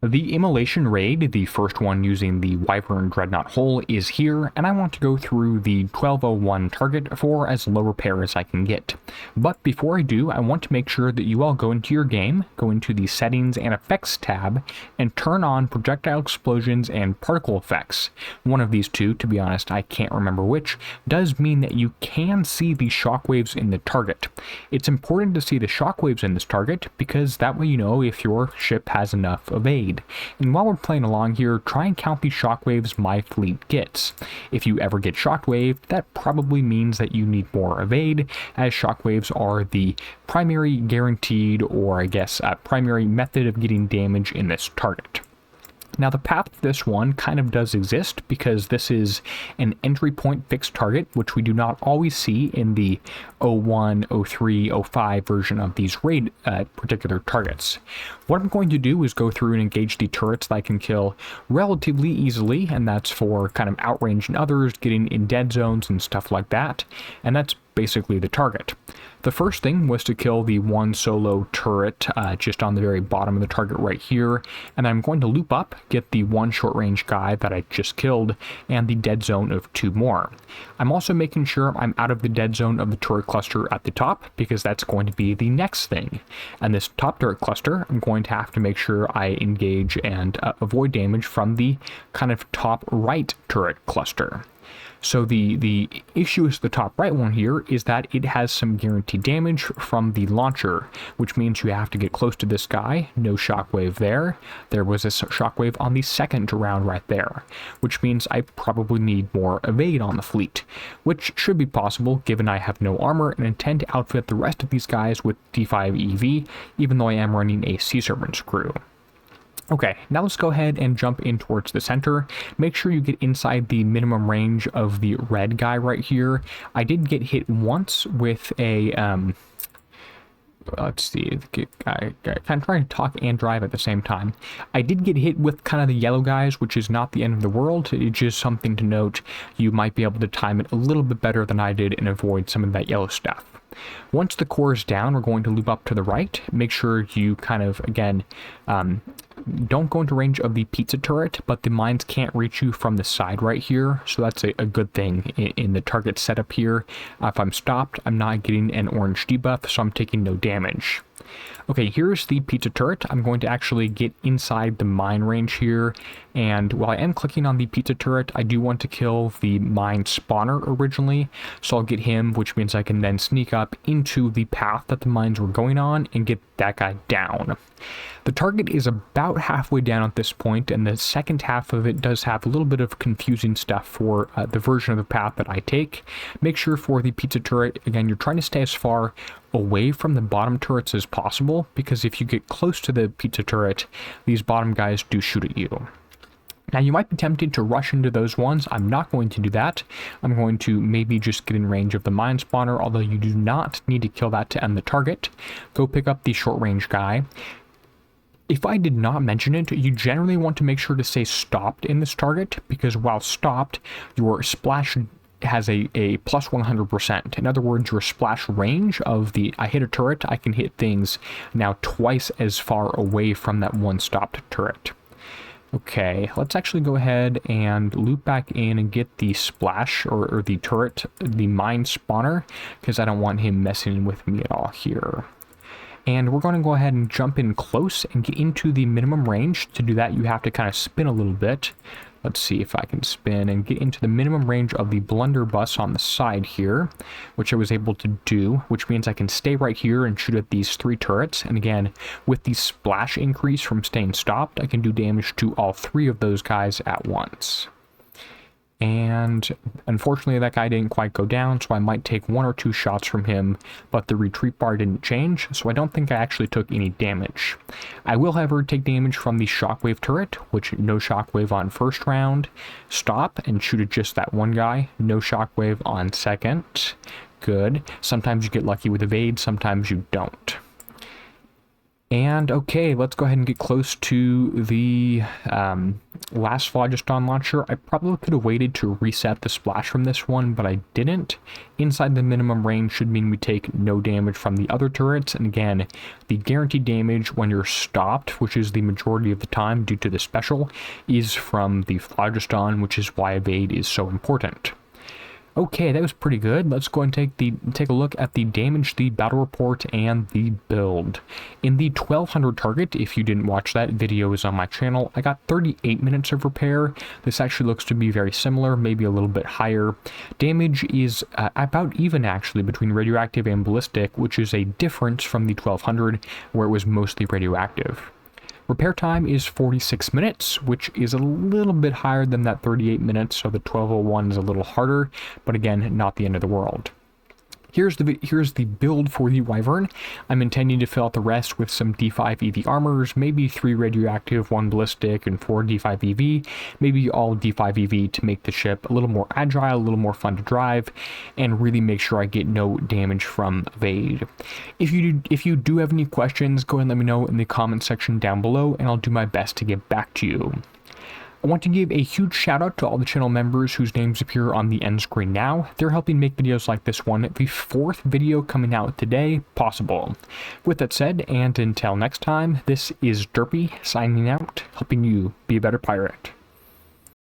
The Immolation raid, the first one using the Wyvern Dreadnought hull, is here, and I want to go through the 1201 target for as low repair as I can get. But before I do, I want to make sure that you all go into your game, go into the Settings and Effects tab, and turn on Projectile Explosions and Particle Effects. One of these two, to be honest, I can't remember which, does mean that you can see the shockwaves in the target. It's important to see the shockwaves in this target, because that way you know if your ship has enough evade. And while we're playing along here, try and count the shockwaves my fleet gets. If you ever get shockwaved, that probably means that you need more evade, as shockwaves are the primary guaranteed, or I guess primary method of getting damage in this target. Now the path to this one kind of does exist, because this is an entry point fixed target, which we do not always see in the 01, 03, 05 version of these raid particular targets. What I'm going to do is go through and engage the turrets that I can kill relatively easily, and that's for kind of outranging others, getting in dead zones and stuff like that, and that's basically the target. The first thing was to kill the one solo turret just on the very bottom of the target right here, and I'm going to loop up, get the one short range guy that I just killed, and the dead zone of two more. I'm also making sure I'm out of the dead zone of the turret cluster at the top, because that's going to be the next thing. And this top turret cluster, I'm going to have to make sure I engage and avoid damage from the kind of top right turret cluster. So the issue is the top right one here is that it has some guaranteed damage from the launcher, which means you have to get close to this guy. No shockwave there. There was a shockwave on the second round right there, which means I probably need more evade on the fleet, which should be possible given I have no armor and intend to outfit the rest of these guys with D5 EV, even though I am running a Sea Serpent's crew. Okay, now let's go ahead and jump in towards the center. Make sure you get inside the minimum range of the red guy right here. I did get hit once with a, let's see, I kind of trying to talk and drive at the same time. I did get hit with kind of the yellow guys, which is not the end of the world. It's just something to note. You might be able to time it a little bit better than I did and avoid some of that yellow stuff. Once the core is down, we're going to loop up to the right. Make sure you kind of, again, don't go into range of the pizza turret, but the mines can't reach you from the side right here, so that's a good thing in the target setup here. If I'm stopped, I'm not getting an orange debuff, so I'm taking no damage. Okay, here's the pizza turret. I'm going to actually get inside the mine range here, and while I am clicking on the pizza turret, I do want to kill the mine spawner originally, so I'll get him, which means I can then sneak up into the path that the mines were going on and get that guy down. The target is about halfway down at this point, and the second half of it does have a little bit of confusing stuff for the version of the path that I take. Make sure for the pizza turret, again, you're trying to stay as far away from the bottom turrets as possible, because if you get close to the pizza turret, these bottom guys do shoot at you. Now you might be tempted to rush into those ones. I'm not going to do that. I'm going to maybe just get in range of the mine spawner, although you do not need to kill that to end the target. Go pick up the short range guy. If I did not mention it, you generally want to make sure to stay stopped in this target, because while stopped, your splash has a plus 100%. In other words, your splash range of the I hit a turret, I can hit things now twice as far away from that one stopped turret. Okay, let's actually go ahead and loop back in and get the splash, or the turret, the mine spawner, because I don't want him messing with me at all here. And we're going to go ahead and jump in close and get into the minimum range. To do that, you have to kind of spin a little bit. Let's see if I can spin and get into the minimum range of the blunderbuss on the side here, which I was able to do, which means I can stay right here and shoot at these three turrets. And again, with the splash increase from staying stopped, I can do damage to all three of those guys at once. And unfortunately that guy didn't quite go down, so I might take one or two shots from him, but the retreat bar didn't change, so I don't think I actually took any damage. I will, however, take damage from the shockwave turret, which no shockwave on first round. Stop and shoot at just that one guy. No shockwave on second. Good. Sometimes you get lucky with evade, sometimes you don't. And okay, let's go ahead and get close to the last phlogiston launcher. I probably could have waited to reset the splash from this one, but I didn't. Inside the minimum range should mean we take no damage from the other turrets. And again, the guaranteed damage when you're stopped, which is the majority of the time due to the special, is from the phlogiston, which is why evade is so important. Okay, that was pretty good. Let's go and take a look at the damage, the battle report, and the build. In the 1200 target, if you didn't watch that, video is on my channel. I got 38 minutes of repair. This actually looks to be very similar, maybe a little bit higher. Damage is about even actually between radioactive and ballistic, which is a difference from the 1200 where it was mostly radioactive. Repair time is 46 minutes, which is a little bit higher than that 38 minutes, so the 1201 is a little harder, but again, not the end of the world. Here's the build for the Wyvern. I'm intending to fill out the rest with some D5 EV armors, maybe 3 radioactive, 1 ballistic, and 4 D5 EV, maybe all D5 EV to make the ship a little more agile, a little more fun to drive, and really make sure I get no damage from evade. If you do have any questions, go ahead and let me know in the comment section down below, and I'll do my best to get back to you. I want to give a huge shout out to all the channel members whose names appear on the end screen now. They're helping make videos like this one, the 4th video coming out today, possible. With that said, and until next time, this is Derpy signing out, helping you be a better pirate.